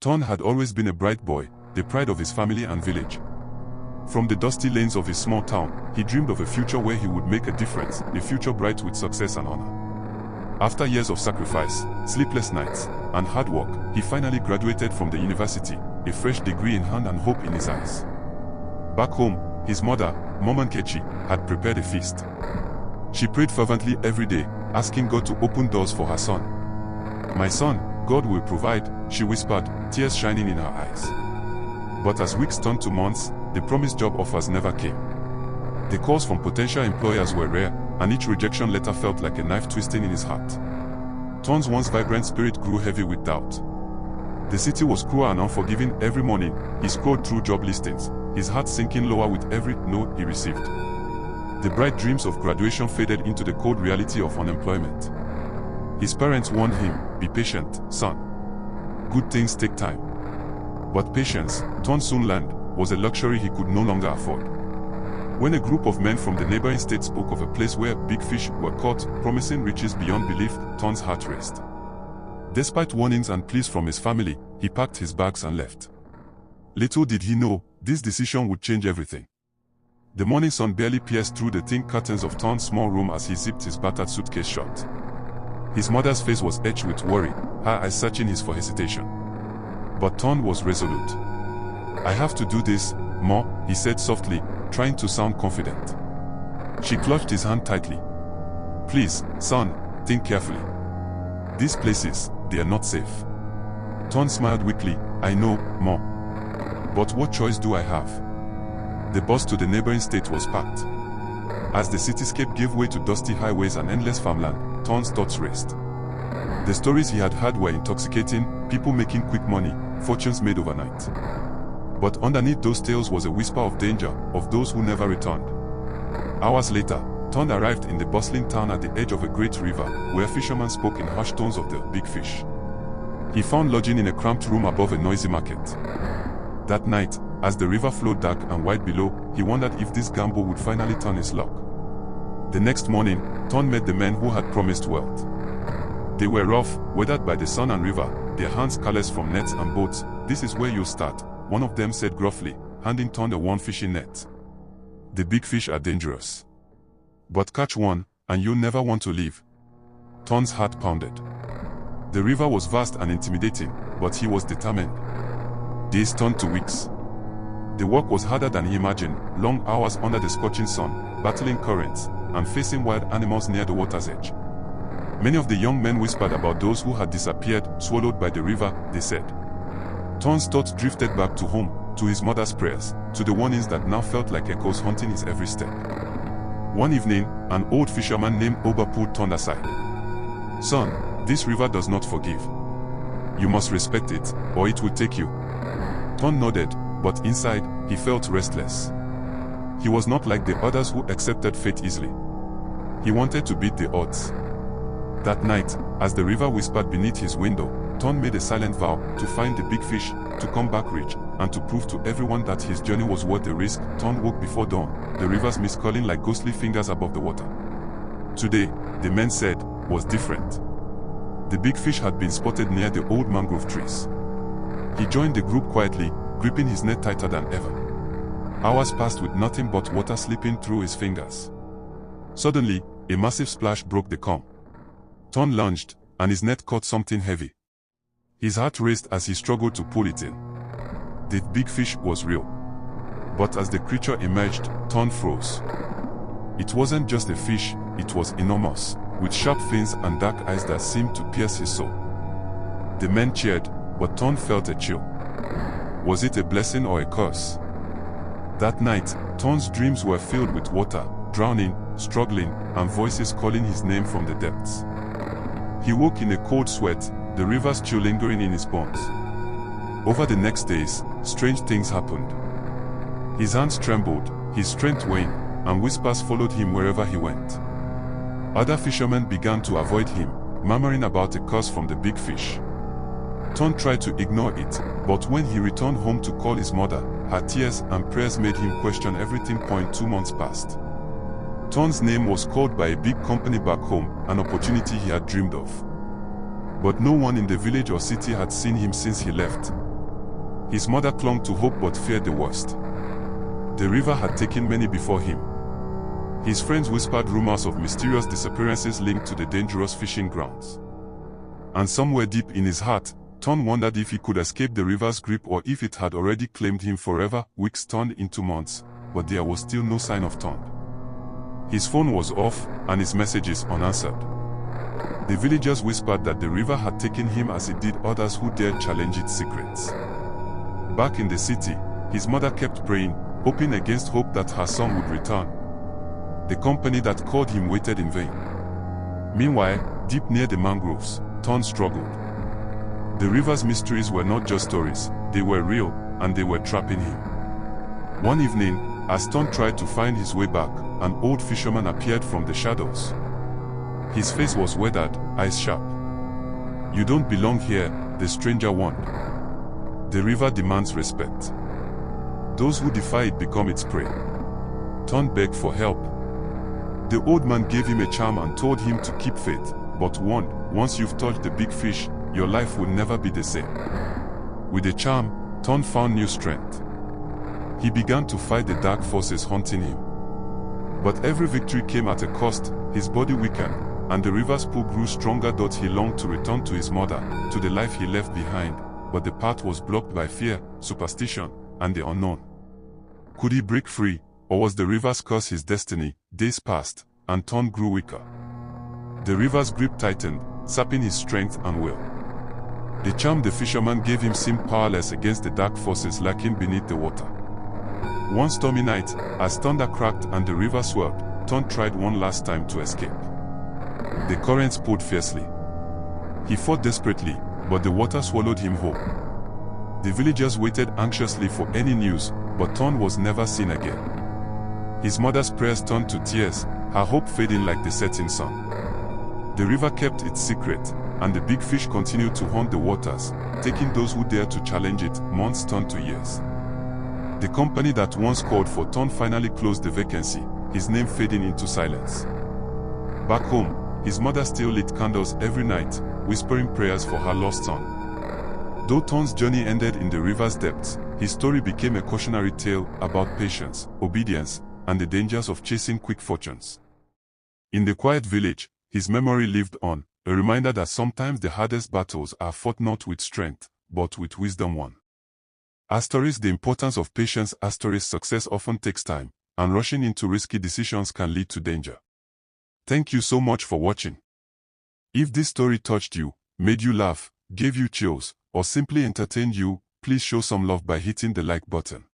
Ton had always been a bright boy, the pride of his family and village. From the dusty lanes of his small town, he dreamed of a future where he would make a difference, a future bright with success and honor. After years of sacrifice, sleepless nights, and hard work, he finally graduated from the university, a fresh degree in hand and hope in his eyes. Back home, his mother, Mama Nkechi, had prepared a feast. She prayed fervently every day, asking God to open doors for her son. "My son, God will provide," she whispered, tears shining in her eyes. But as weeks turned to months, the promised job offers never came. The calls from potential employers were rare, and each rejection letter felt like a knife twisting in his heart. Ton's once vibrant spirit grew heavy with doubt. The city was cruel and unforgiving. Every morning, he scrolled through job listings, his heart sinking lower with every no he received. The bright dreams of graduation faded into the cold reality of unemployment. His parents warned him, "Be patient, son. Good things take time." But patience, Ton soon learned, was a luxury he could no longer afford. When a group of men from the neighboring state spoke of a place where big fish were caught, promising riches beyond belief, Ton's heart raced. Despite warnings and pleas from his family, he packed his bags and left. Little did he know, this decision would change everything. The morning sun barely pierced through the thin curtains of Ton's small room as he zipped his battered suitcase shut. His mother's face was etched with worry, her eyes searching his for hesitation. But Ton was resolute. "I have to do this, Ma," he said softly, trying to sound confident. She clutched his hand tightly. "Please, son, think carefully. These places, they are not safe." Ton smiled weakly. "I know, Ma. But what choice do I have?" The bus to the neighboring state was packed. As the cityscape gave way to dusty highways and endless farmland, Ton's thoughts raced. The stories he had heard were intoxicating, people making quick money, fortunes made overnight. But underneath those tales was a whisper of danger, of those who never returned. Hours later, Ton arrived in the bustling town at the edge of a great river, where fishermen spoke in hushed tones of the big fish. He found lodging in a cramped room above a noisy market. That night, as the river flowed dark and wide below, he wondered if this gamble would finally turn his luck. The next morning, Ton met the men who had promised wealth. They were rough, weathered by the sun and river, their hands callous from nets and boats. "This is where you'll start," one of them said gruffly, handing Ton a worn fishing net. "The big fish are dangerous. But catch one, and you'll never want to leave." Ton's heart pounded. The river was vast and intimidating, but he was determined. Days turned to weeks. The work was harder than he imagined, long hours under the scorching sun, battling currents, and facing wild animals near the water's edge. Many of the young men whispered about those who had disappeared, swallowed by the river, they said. Ton's thoughts drifted back to home, to his mother's prayers, to the warnings that now felt like echoes haunting his every step. One evening, an old fisherman named Oba pulled Ton aside. "Son, this river does not forgive. You must respect it, or it will take you." Ton nodded, but inside, he felt restless. He was not like the others who accepted fate easily. He wanted to beat the odds. That night, as the river whispered beneath his window, Ton made a silent vow to find the big fish, to come back rich, and to prove to everyone that his journey was worth the risk. Ton woke before dawn, the river's mist curling like ghostly fingers above the water. Today, the men said, was different. The big fish had been spotted near the old mangrove trees. He joined the group quietly, gripping his net tighter than ever. Hours passed with nothing but water slipping through his fingers. Suddenly, a massive splash broke the calm. Ton lunged, and his net caught something heavy. His heart raced as he struggled to pull it in. The big fish was real. But as the creature emerged, Ton froze. It wasn't just a fish, it was enormous, with sharp fins and dark eyes that seemed to pierce his soul. The men cheered, but Ton felt a chill. Was it a blessing or a curse? That night, Ton's dreams were filled with water, drowning, struggling, and voices calling his name from the depths. He woke in a cold sweat, the river's chill lingering in his bones. Over the next days, strange things happened. His hands trembled, his strength waned, and whispers followed him wherever he went. Other fishermen began to avoid him, murmuring about a curse from the big fish. Ton tried to ignore it, but when he returned home to call his mother, her tears and prayers made him question everything. 2 months passed. Ton's name was called by a big company back home, an opportunity he had dreamed of. But no one in the village or city had seen him since he left. His mother clung to hope but feared the worst. The river had taken many before him. His friends whispered rumors of mysterious disappearances linked to the dangerous fishing grounds. And somewhere deep in his heart, Ton wondered if he could escape the river's grip or if it had already claimed him forever. Weeks turned into months, but there was still no sign of Ton. His phone was off, and his messages unanswered. The villagers whispered that the river had taken him as it did others who dared challenge its secrets. Back in the city, his mother kept praying, hoping against hope that her son would return. The company that called him waited in vain. Meanwhile, deep near the mangroves, Ton struggled. The river's mysteries were not just stories, they were real, and they were trapping him. One evening, as Ton tried to find his way back, an old fisherman appeared from the shadows. His face was weathered, eyes sharp. "You don't belong here," the stranger warned. "The river demands respect. Those who defy it become its prey." Ton begged for help. The old man gave him a charm and told him to keep faith, but warned, once you've touched the big fish, your life will never be the same. With the charm, Ton found new strength. He began to fight the dark forces haunting him. But every victory came at a cost. His body weakened, and the river's pull grew stronger. He longed to return to his mother, to the life he left behind, but the path was blocked by fear, superstition, and the unknown. Could he break free, or was the river's curse his destiny? Days passed, and Ton grew weaker. The river's grip tightened, sapping his strength and will. The charm the fisherman gave him seemed powerless against the dark forces lurking beneath the water. One stormy night, as thunder cracked and the river swelled, Ton tried one last time to escape. The currents pulled fiercely. He fought desperately, but the water swallowed him whole. The villagers waited anxiously for any news, but Ton was never seen again. His mother's prayers turned to tears, her hope fading like the setting sun. The river kept its secret, and the big fish continued to haunt the waters, taking those who dared to challenge it. Months turned to years. The company that once called for Ton finally closed the vacancy, his name fading into silence. Back home, his mother still lit candles every night, whispering prayers for her lost son. Though Ton's journey ended in the river's depths, his story became a cautionary tale about patience, obedience, and the dangers of chasing quick fortunes. In the quiet village, his memory lived on, a reminder that sometimes the hardest battles are fought not with strength, but with wisdom won. The importance of patience. Success often takes time, and rushing into risky decisions can lead to danger. Thank you so much for watching. If this story touched you, made you laugh, gave you chills, or simply entertained you, please show some love by hitting the like button.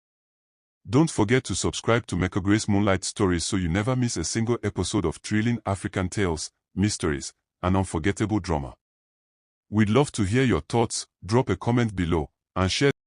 Don't forget to subscribe to Mecca Grace Moonlight Stories so you never miss a single episode of thrilling African tales, mysteries, and unforgettable drama. We'd love to hear your thoughts. Drop a comment below, and share